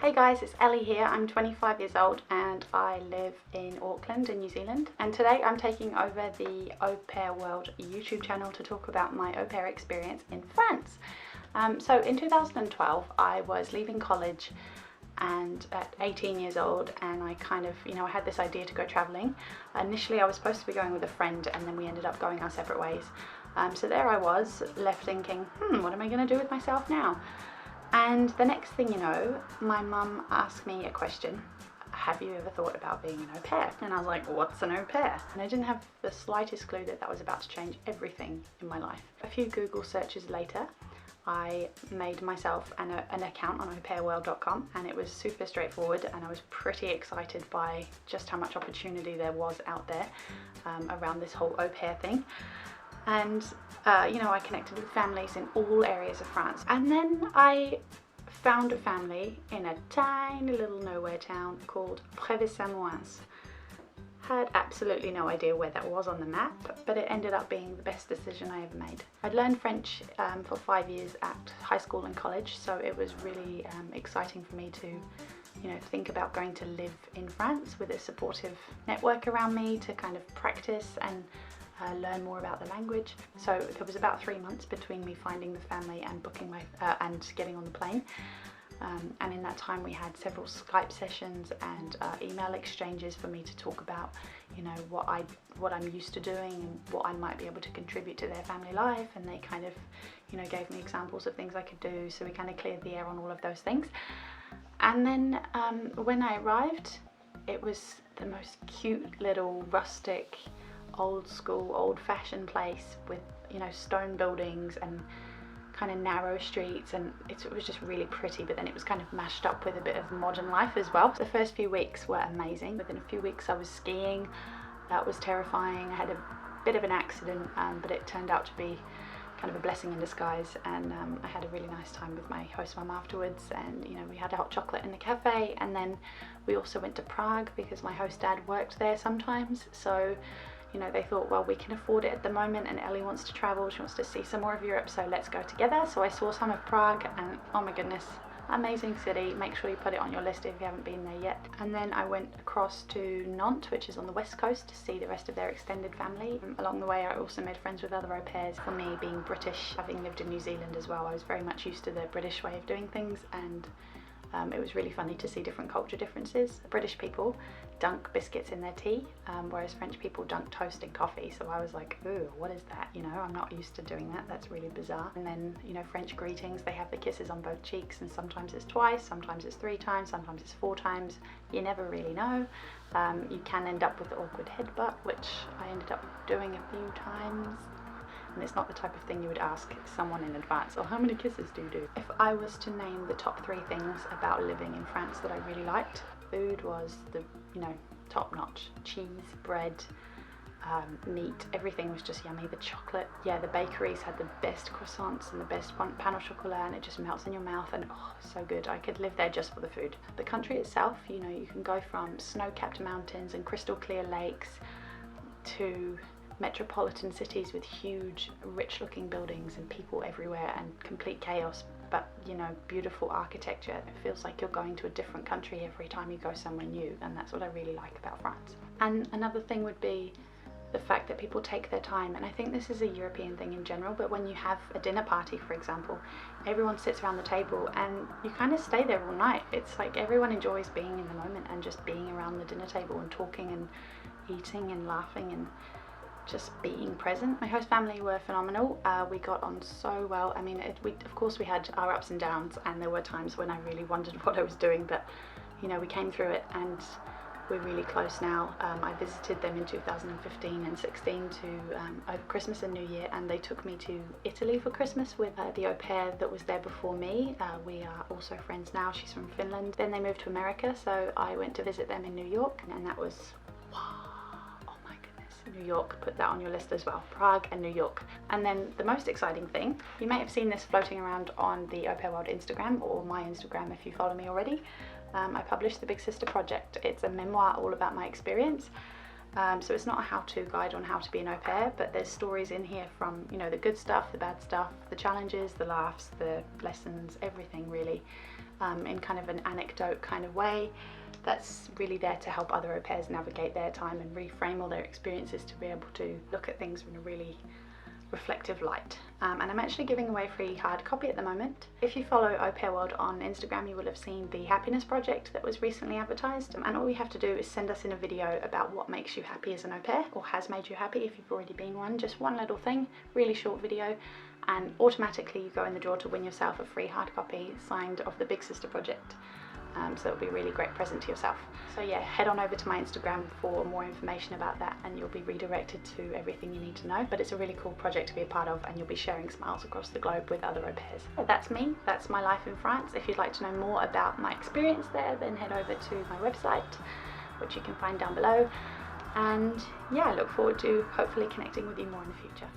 Hey guys, it's Ellie here. I'm 25 years old and I live in Auckland in New Zealand. And today I'm taking over the AuPairWorld YouTube channel to talk about my au pair experience in France. So in 2012 I was leaving college and at 18 years old, and I kind of, I had this idea to go traveling. Initially I was supposed to be going with a friend and then we ended up going our separate ways. So there I was, left thinking, what am I going to do with myself now? And the next thing you know, my mum asked me a question: have you ever thought about being an au pair? And I was like, what's an au pair? And I didn't have the slightest clue that that was about to change everything in my life. A few Google searches later, I made myself an account on AuPairWorld.com, and it was super straightforward, and I was pretty excited by just how much opportunity there was out there around this whole au pair thing. And I connected with families in all areas of France. And then I found a family in a tiny little nowhere town called Prévis-Samoëns. Had absolutely no idea where that was on the map, but it ended up being the best decision I ever made. I'd learned French for 5 years at high school and college, so it was really exciting for me to think about going to live in France with a supportive network around me to kind of practice and learn more about the language. So there was about 3 months between me finding the family and booking and getting on the plane. And in that time we had several Skype sessions and email exchanges for me to talk about, what I'm used to doing and what I might be able to contribute to their family life. And they kind of, gave me examples of things I could do. So we kind of cleared the air on all of those things. And then when I arrived, it was the most cute little rustic, old school, old-fashioned place with stone buildings and kind of narrow streets, and it was just really pretty, but then it was kind of mashed up with a bit of modern life as well. The first few weeks were amazing. Within a few weeks I was skiing. That was terrifying. I had a bit of an accident, but it turned out to be kind of a blessing in disguise, and I had a really nice time with my host mum afterwards, and we had a hot chocolate in the cafe. And then we also went to Prague because my host dad worked there sometimes, so they thought, well, we can afford it at the moment, and Ellie wants to travel, she wants to see some more of Europe, so let's go together. So I saw some of Prague, and oh my goodness, amazing city. Make sure you put it on your list if you haven't been there yet. And then I went across to Nantes, which is on the west coast, to see the rest of their extended family. Along the way I also made friends with other au pairs. For me, being British, having lived in New Zealand as well, I was very much used to the British way of doing things, and it was really funny to see different culture differences. British people dunk biscuits in their tea, whereas French people dunk toast in coffee. So I was like, ooh, what is that? I'm not used to doing that. That's really bizarre. And then, French greetings, they have the kisses on both cheeks, and sometimes it's twice, sometimes it's 3 times, sometimes it's 4 times. You never really know. You can end up with the awkward headbutt, which I ended up doing a few times. And it's not the type of thing you would ask someone in advance, or how many kisses do you do? If I was to name the top 3 things about living in France that I really liked, food was the, top notch. Cheese, bread, meat, everything was just yummy. The chocolate, the bakeries had the best croissants and the best pain au chocolat, and it just melts in your mouth, and oh, so good. I could live there just for the food. The country itself, you can go from snow-capped mountains and crystal clear lakes to metropolitan cities with huge, rich-looking buildings and people everywhere and complete chaos, but beautiful architecture. It feels like you're going to a different country every time you go somewhere new, and that's what I really like about France. And another thing would be the fact that people take their time, and I think this is a European thing in general, but when you have a dinner party, for example, everyone sits around the table and you kind of stay there all night. It's like everyone enjoys being in the moment and just being around the dinner table and talking and eating and laughing and just being present. My host family were phenomenal. We got on so well. I mean, of course we had our ups and downs, and there were times when I really wondered what I was doing, but we came through it, and we're really close now. I visited them in 2015 and 16 over Christmas and New Year, and they took me to Italy for Christmas with the au pair that was there before me. We are also friends now. She's from Finland. Then they moved to America, so I went to visit them in New York, and that was wow. New York, put that on your list as well. Prague and New York. And then the most exciting thing, you may have seen this floating around on the AuPairWorld Instagram, or my Instagram if you follow me already. I published the Big Sister Project. It's a memoir all about my experience. So it's not a how-to guide on how to be an au pair, but there's stories in here from the good stuff, the bad stuff, the challenges, the laughs, the lessons, everything really. in kind of an anecdote kind of way. That's really there to help other au pairs navigate their time and reframe all their experiences to be able to look at things in a really reflective light. And I'm actually giving away a free hard copy at the moment. If you follow AuPairWorld on Instagram, you will have seen the happiness project that was recently advertised, and all you have to do is send us in a video about what makes you happy as an au pair, or has made you happy if you've already been one. Just one little thing, really short video, and automatically you go in the draw to win yourself a free hard copy signed of the Big Sister project. So it'll be a really great present to yourself. So yeah, head on over to my Instagram for more information about that, and you'll be redirected to everything you need to know. But it's a really cool project to be a part of, and you'll be sharing smiles across the globe with other au pairs. So that's me, that's my life in France. If you'd like to know more about my experience there, then head over to my website, which you can find down below. And yeah, I look forward to hopefully connecting with you more in the future.